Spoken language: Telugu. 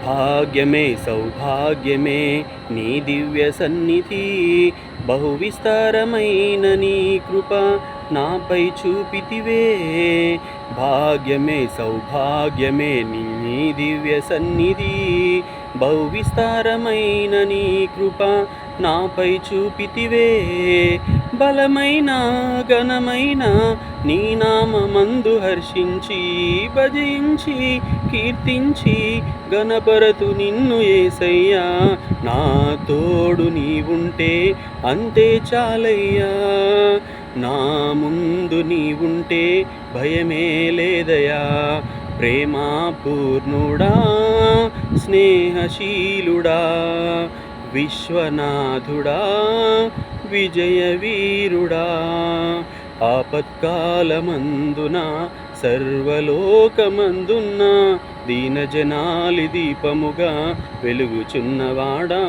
భాగ్యమే సౌభాగ్యమే నీ దివ్య సన్నిధి, బహు విస్తారమైన నీ కృప నాపై చూపితివే. భాగ్యమే సౌభాగ్యమే నీ దివ్య సన్నిధి, బహు విస్తారమైన నీ కృప నాపై చూపితివే. బలమైన ఘనమైన నీ నామమందు హర్షించి భజించి కీర్తించి గణపరతు నిన్ను యేసయ్యా. నా తోడు నీవుంటే అంతే చాలయ్యా, నా ముందు నీవుంటే భయమే లేదయా. ప్రేమాపూర్ణుడా స్నేహశీలుడా విశ్వనాథుడా విజయవీరుడా, ఆపత్కాలమందున సర్వలోకమందున్న దీనజనాలి దీపముగా వెలుగుచున్నవాడా.